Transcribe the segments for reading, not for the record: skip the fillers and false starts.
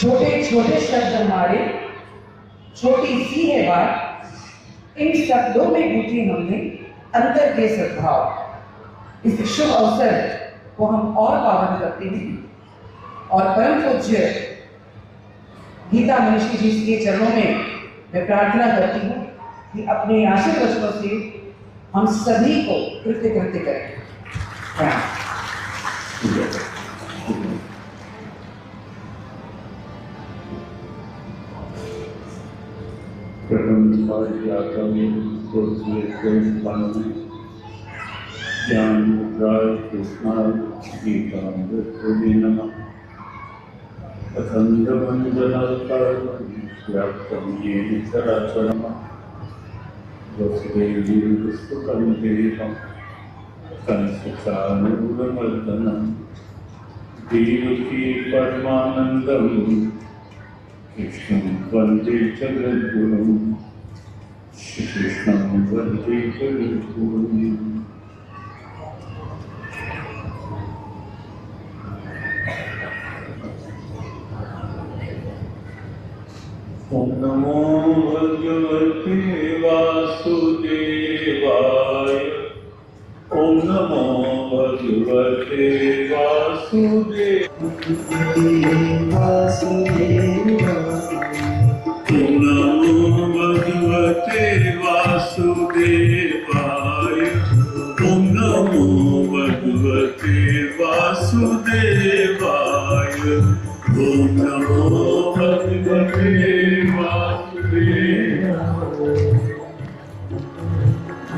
छोटे छोटे शब्द हमारे, छोटी सी है बात, इन शब्दों में गूंथे हमने अंतर के सद्भाव। इस शुभ अवसर को हम और पावन करते हैं और परम पूज्य गीता मनीषी जी के चरणों में मैं प्रार्थना करती हूँ कि अपने आशीर्वचनों से हम सभी को कृत्य कृत्य करें। ज्ञान मुद्राय कृष्णाय गीतामृताय नमः। अखंडमंडलाकारं येन चराचरम् वसुदेवसुतं देवं कंसचानूरमर्दनं देवकी परमानन्दं कृष्णं वन्दे जगद्गुरुं श्रीकृष्णं वन्दे जगद्गुरुम्। ओम नमो भगवते वासुदेवाय। ओम नमो भगवते वासुदेवाय। ओम नमो भगवते वासुदेवाय। ओम नमो भगवते वासुदेवाय। ओम नमो भगवते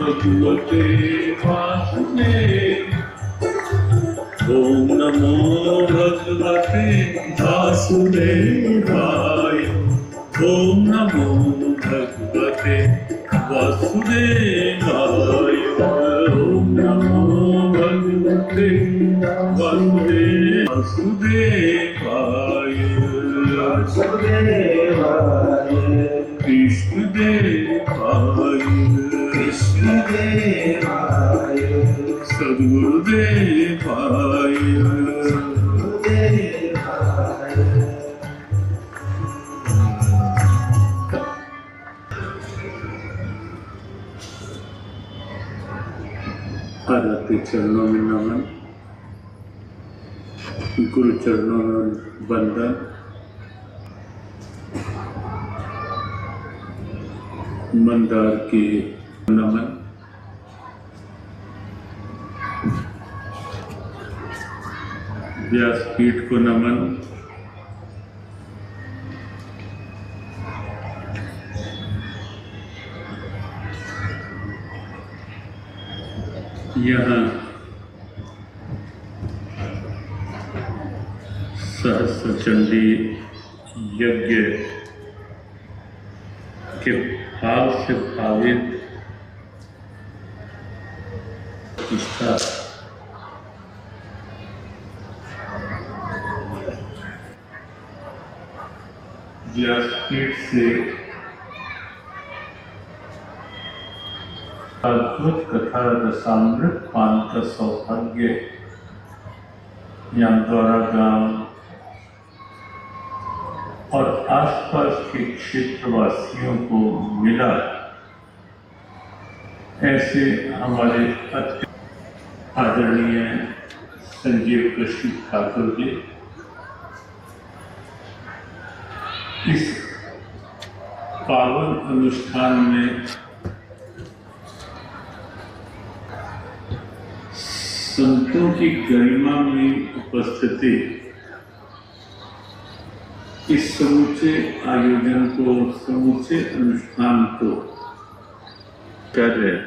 भगवते वासुदेव। ओम नमो भगवते वासुदेवाय। ओम नमो भगवते वासुदेवाय। ओम नमो भगवते वासुदेवाय। कृष्णदेवाय कृष्णदेवाय सद्गुरुदेवाय आराध्य चरणों में नमन, गुरु चरणों में वंदन। मंदार के नमन। व्यासपीठ को नमन। यहाँ सहस्त्र चंडी यज्ञ के भाव से भावित प्रतिष्ठा व्यासपीठ से अद्भुत कथा रसामृत पान का सौभाग्य यामद्वारा गांव और आसपास के क्षेत्रवासियों को मिला। ऐसे हमारे आदरणीय संजीव कृष्ण ठाकुर जी इस पावन अनुष्ठान में संतों की गरिमा में उपस्थिति इस समूचे आयोजन को, समूचे अनुष्ठान को कर रहे।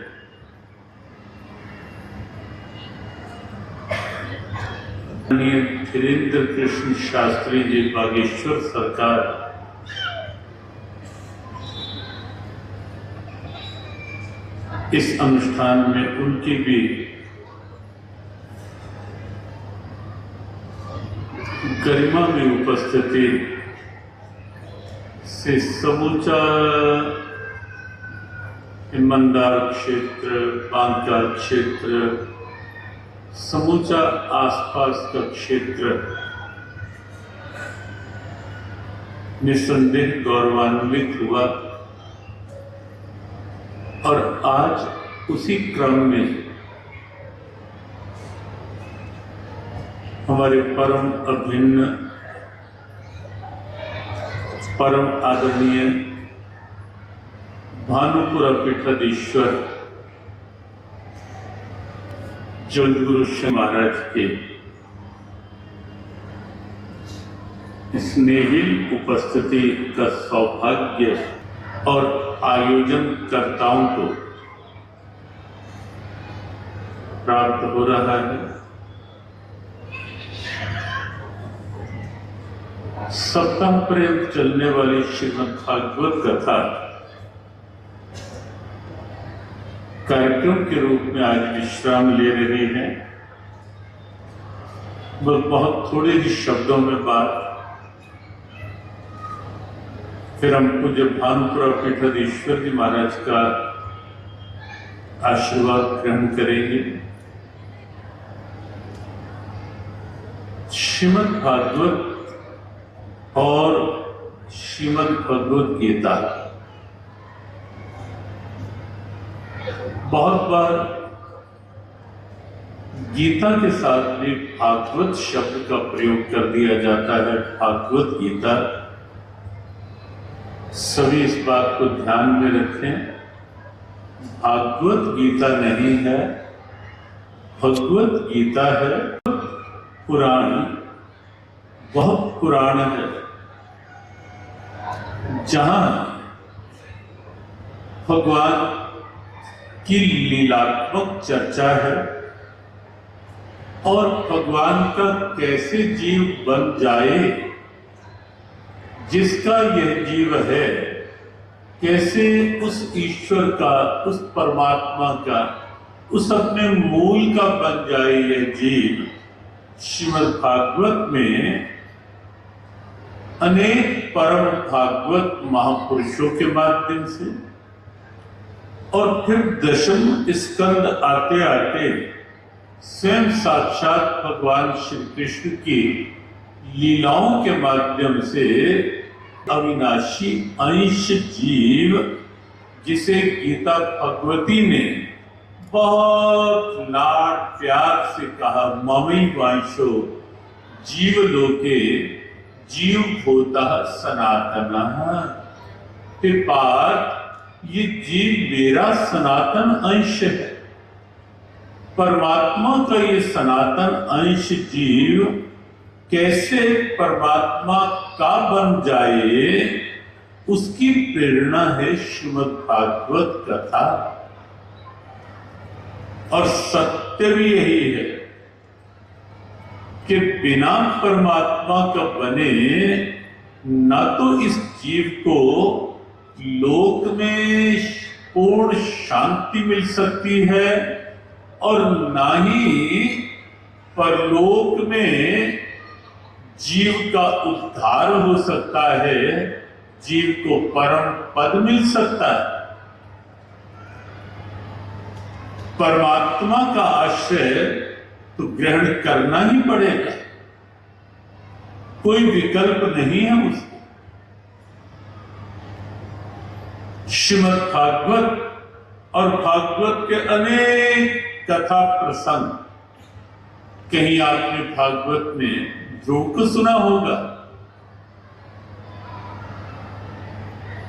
धीरेन्द्र कृष्ण शास्त्री जी बागेश्वर सरकार इस अनुष्ठान में उनकी भी गरिमा में उपस्थिति से समूचा ईमानदार क्षेत्र, बांका क्षेत्र, समूचा आसपास का क्षेत्र निस्संदेह गौरवान्वित हुआ और आज उसी क्रम में हमारे परम अभिन्न परम आदरणीय भानुपुरा पीठाधीश्वर जगद्गुरु श्री महाराज के स्नेहिल उपस्थिति का सौभाग्य और आयोजन कर्ताओं को प्राप्त हो रहा है। सप्ताह पर्यंत चलने वाली श्रीमद् भागवत कथा कार्यक्रम के रूप में आज विश्राम ले रही है। वह बहुत थोड़े ही शब्दों में बात फिर हम पूज्य भानुपुरा पीठाधीश्वर जी महाराज का आशीर्वाद ग्रहण करेंगे। श्रीमद् भागवत और श्रीमद् भगवद गीता बहुत बार गीता के साथ भी भागवत शब्द का प्रयोग कर दिया जाता है। भागवत गीता, सभी इस बात को ध्यान में रखें, भागवत गीता नहीं है, भगवत गीता है। पुराण बहुत पुराण है, जहां भगवान की लीलात्मक चर्चा है और भगवान का कैसे जीव बन जाए, जिसका यह जीव है, कैसे उस ईश्वर का, उस परमात्मा का, उस अपने मूल का बन जाए यह जीव। श्रीमद् भागवत में अनेक परम भागवत महापुरुषों के माध्यम से और फिर दशम स्कंद आते आते स्वयं साक्षात भगवान श्री कृष्ण की लीलाओं के माध्यम से अविनाशी अंश जीव, जिसे गीता भगवती ने बहुत लाड प्यार से कहा, ममई वांशो जीव लोके जीव भूतः सनातनः, ये जीव मेरा सनातन अंश है। परमात्मा का ये सनातन अंश जीव कैसे परमात्मा का बन जाए, उसकी प्रेरणा है श्रीमद् भागवत कथा। और सत्य भी यही है कि बिना परमात्मा का बने न तो इस जीव को लोक में पूर्ण शांति मिल सकती है और ना ही परलोक में जीव का उद्धार हो सकता है, जीव को परम पद मिल सकता है। परमात्मा का आश्रय तो ग्रहण करना ही पड़ेगा, कोई विकल्प नहीं है उसको। श्रीमद् भागवत और भागवत के अनेक कथा प्रसंग, कहीं आपने भागवत में ध्रुव को सुना होगा।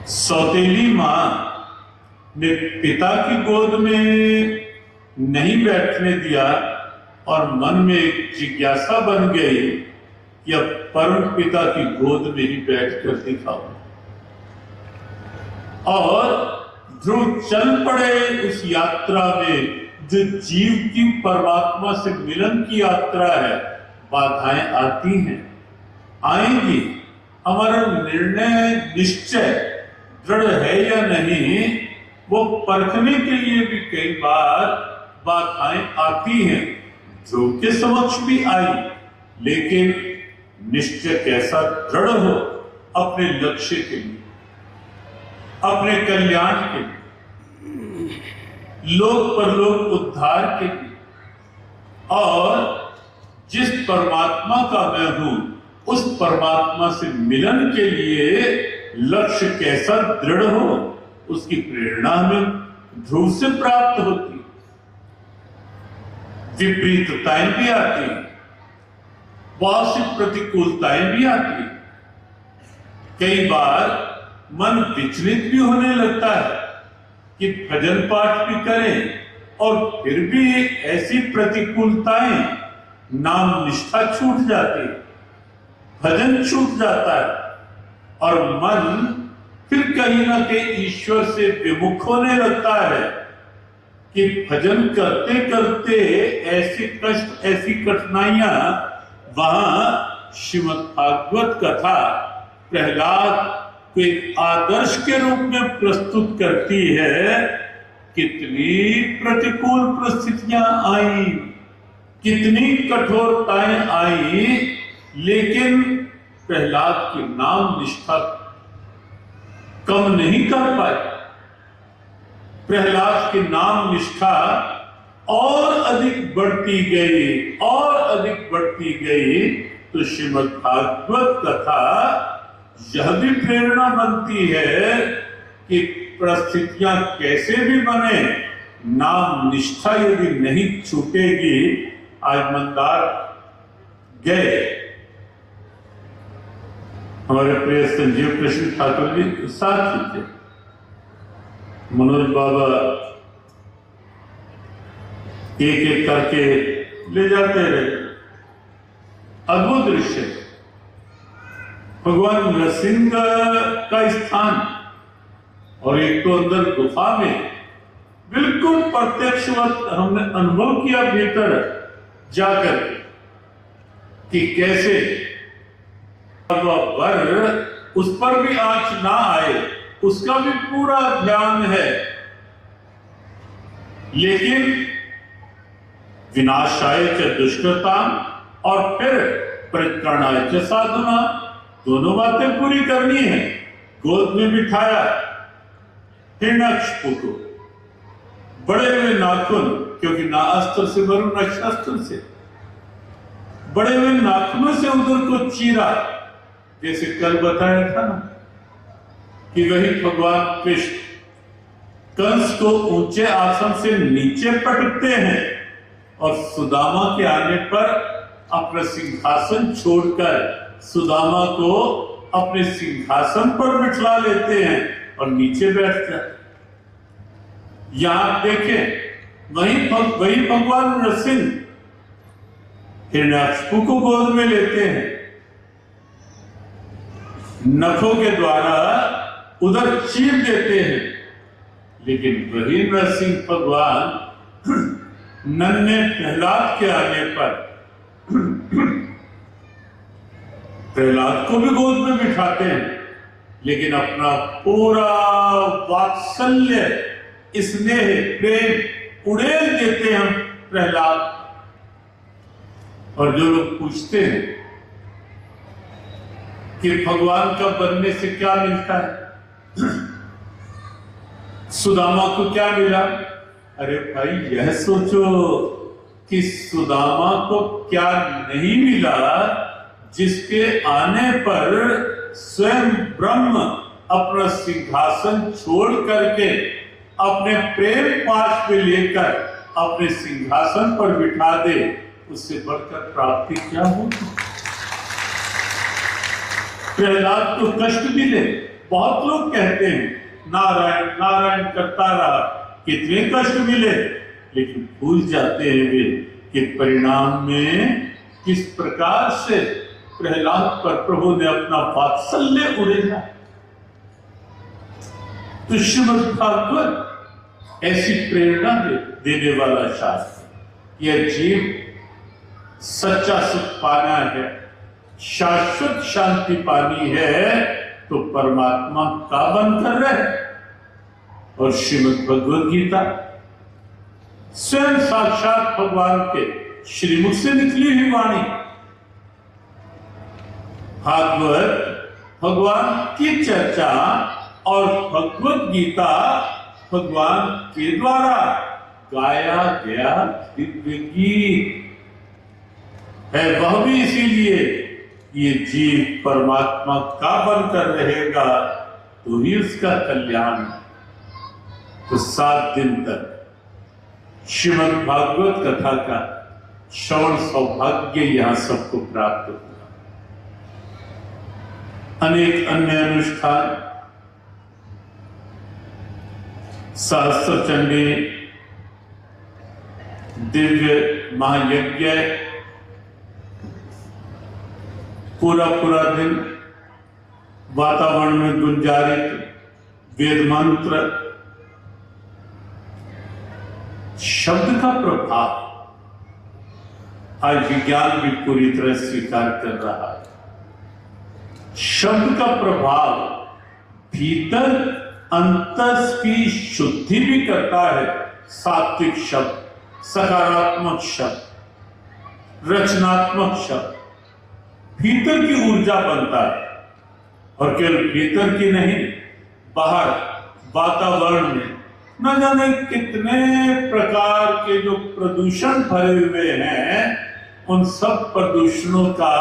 सौतेली मां ने पिता की गोद में नहीं बैठने दिया और मन में एक जिज्ञासा बन गई कि अब परम पिता की गोद में ही बैठकर दिखाओ। और ध्रुव चल पड़े उस यात्रा में, जो जीव की परमात्मा से मिलन की यात्रा है। बाधाएं आती हैं, आएंगी, हमारा निर्णय निश्चय दृढ़ है या नहीं, वो परखने के लिए भी कई बार बाधाएं आती हैं। ध्रुव के समक्ष भी आई, लेकिन निश्चय कैसा दृढ़ हो अपने लक्ष्य के लिए, अपने कल्याण के लिए, लोक परलोक उद्धार के लिए। और जिस परमात्मा का मैं हूं उस परमात्मा से मिलन के लिए लक्ष्य कैसा दृढ़ हो, उसकी प्रेरणा हमें ध्रुव से प्राप्त होती। विपरीतताएं भी आती, बहुत सी प्रतिकूलताएं भी आती। कई बार मन विचलित भी होने लगता है कि भजन पाठ भी करें और फिर भी ऐसी प्रतिकूलताएं, नाम निष्ठा छूट जाती, भजन छूट जाता है और मन फिर कहीं ना कहीं ईश्वर से विमुख होने लगता है कि भजन करते करते ऐसे कष्ट, ऐसी कठिनाइयां, वहां श्रीमद् भागवत कथा प्रहलाद को एक आदर्श के रूप में प्रस्तुत करती है। कितनी प्रतिकूल परिस्थितियां आई, कितनी कठोरताएं आई, लेकिन प्रहलाद की नाम निष्ठा कम नहीं कर पाई। प्रहलाद की नाम निष्ठा और अधिक बढ़ती गई और अधिक बढ़ती गई। तो श्रीमद् भागवत कथा यह भी प्रेरणा बनती है कि परिस्थितियां कैसे भी बने, नाम निष्ठा यदि नहीं छूटेगी। आज मंदार गए, हमारे प्रिय संजीव कृष्ण ठाकुर जी साथ ही थे, मनोज बाबा एक एक करके ले जाते रहे। अद्भुत दृश्य, भगवान नरसिंह का स्थान और एक तो अंदर गुफा में बिल्कुल प्रत्यक्षवत हमने अनुभव किया भीतर जाकर कि कैसे वर उस पर भी आंच ना आए, उसका भी पूरा ध्यान है, लेकिन विनाशाय च दुष्कृता और फिर परित्राणाय च साधुना, दोनों बातें पूरी करनी है। गोद में बिठाया हिरण्यकशिपु को, बड़े हुए नाखून, क्योंकि ना अस्त्र से मरू न शस्त्र से, बड़े हुए नाखूनों से उधर को चीरा। जैसे कल बताया था ना कि वही भगवान कृष्ण कंस को ऊंचे आसन से नीचे पटकते हैं और सुदामा के आने पर अपना सिंहासन छोड़कर सुदामा को अपने सिंहासन पर बिठा लेते हैं और नीचे बैठ जाते। यहां देखें, वही भगवान नरसिंह हिरण्याकशिपु को गोद में लेते हैं, नखों के द्वारा उधर चीर देते हैं, लेकिन वही नरसिंह भगवान नन्हे प्रहलाद के आने पर प्रहलाद को भी गोद में बिठाते हैं, लेकिन अपना पूरा वात्सल्य, स्नेह, प्रेम उड़ेल देते हैं प्रहलाद। और जो लोग पूछते हैं कि भगवान का बनने से क्या मिलता है, सुदामा को क्या मिला? अरे भाई, यह सोचो कि सुदामा को क्या नहीं मिला, जिसके आने पर स्वयं ब्रह्म अपना सिंहासन छोड़ करके अपने प्रेम पाश में लेकर अपने सिंहासन पर बिठा दे, उससे बढ़कर प्राप्ति क्या होगी? प्रहलाद को कष्ट मिले, बहुत लोग कहते हैं नारायण नारायण करता रहा, कितने कष्ट मिले, लेकिन भूल जाते हैं वे कि परिणाम में किस प्रकार से प्रहलाद पर प्रभु ने अपना वात्सल्य उड़ेला। तो श्रीमद् भागवत ऐसी प्रेरणा देने वाला शास्त्र। यह जीव सच्चा सुख पाना है, शाश्वत शांति पानी है, तो परमात्मा का बनकर रहे। और श्रीमद् भगवद गीता स्वयं साक्षात भगवान के श्रीमुख से निकली हुई वाणी। भागवत भगवान की चर्चा और भगवद गीता भगवान के द्वारा गाया गया दिव्य गीत है। वह भी इसीलिए ये जीव परमात्मा का बनकर रहेगा तो ही उसका कल्याण है। तो 7 दिन तक श्रीमद् भागवत कथा का श्रवण सौभाग्य यहाँ सबको प्राप्त होगा। अनेक अन्य अनुष्ठान, सहस्त्र चंडी, दिव्य महायज्ञ, पूरा दिन वातावरण में गुंजारित वेद मंत्र, शब्द का प्रभाव आज विज्ञान भी पूरी तरह स्वीकार कर रहा है। शब्द का प्रभाव भीतर अंतस की शुद्धि भी करता है। सात्विक शब्द, सकारात्मक शब्द, रचनात्मक शब्द भीतर की ऊर्जा बनता है। और केवल भीतर की नहीं, बाहर वातावरण में न जाने कितने प्रकार के जो प्रदूषण भरे हुए हैं, उन सब प्रदूषणों का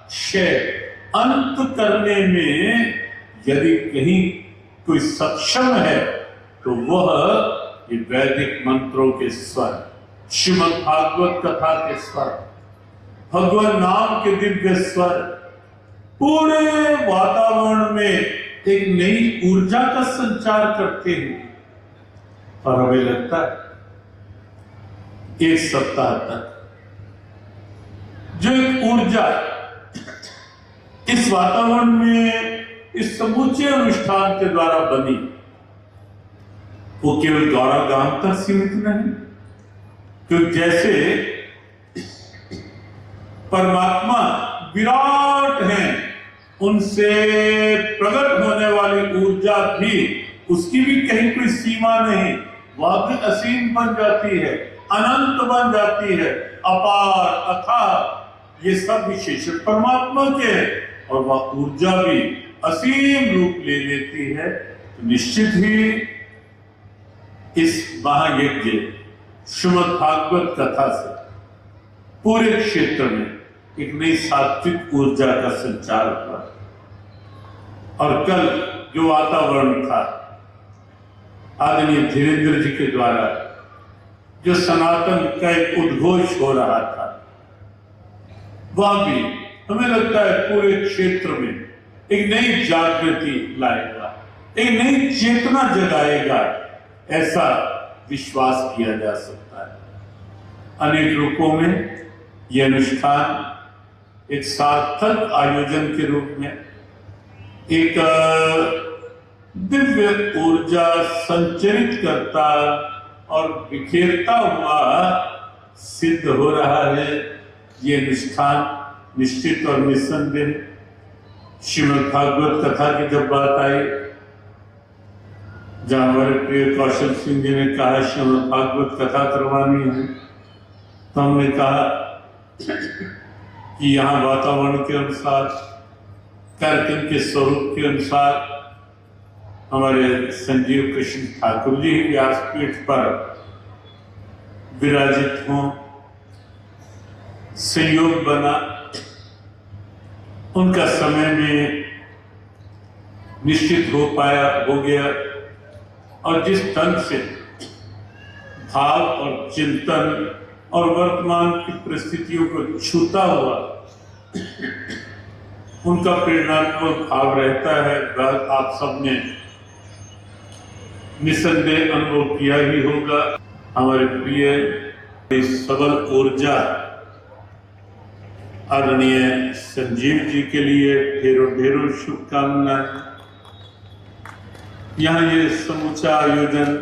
क्षय अंत करने में यदि कहीं कोई सक्षम है तो वह ये वैदिक मंत्रों के स्वर, श्रीमद् भागवत कथा के स्वर, भगवान नाम के दिव्य स्वर पूरे वातावरण में एक नई ऊर्जा का संचार करते हैं। और हमें लगता है 1 सप्ताह तक जो एक ऊर्जा इस वातावरण में इस समूचे अनुष्ठान के द्वारा बनी, वो केवल गौड़ा गांव तक सीमित नहीं, क्योंकि जैसे परमात्मा विराट हैं, उनसे प्रकट होने वाली ऊर्जा भी, उसकी भी कहीं कोई सीमा नहीं, वह भी असीम बन जाती है, अनंत बन जाती है, अपार अथाह, ये सब विशेषण परमात्मा के हैं। और वह ऊर्जा भी असीम रूप ले लेती है। तो निश्चित ही इस महायज्ञ श्रीमद् भागवत कथा से पूरे क्षेत्र में एक नई सात्विक ऊर्जा का संचार हुआ। और कल जो वातावरण था, आदरणीय धीरेन्द्र जी के द्वारा जो सनातन का एक उद्घोष हो रहा था, वह भी हमें लगता है पूरे क्षेत्र में एक नई जागृति लाएगा, एक नई चेतना जगाएगा, ऐसा विश्वास किया जा सकता है। अनेक रूपों में यह अनुष्ठान एक सार्थक आयोजन के रूप में एक दिव्य ऊर्जा संचरित करता और बिखेरता हुआ सिद्ध हो रहा है। ये अनुष्ठान निश्चित और निस्संदेह श्रीमद् भागवत कथा की जब बात आई, जहां हमारे प्रिय कौशल सिंह जी ने कहा श्रीमद् भागवत कथा करवानी है, तो हमने कहा कि यहाँ वातावरण के अनुसार, कार्यक्रम के स्वरूप के अनुसार हमारे संजीव कृष्ण ठाकुर जी व्यासपीठ पर विराजित हों, संयोग बना, उनका समय में निश्चित हो गया। और जिस ढंग से भाव और चिंतन और वर्तमान की परिस्थितियों को छूता हुआ उनका प्रेरणात्मक भाव रहता है, वह आप सबने निसंदेह अनुभव किया ही होगा। हमारे प्रिय सबल ऊर्जा आदरणीय संजीव जी के लिए ढेरों शुभकामनाएं। यहाँ ये समूचा आयोजन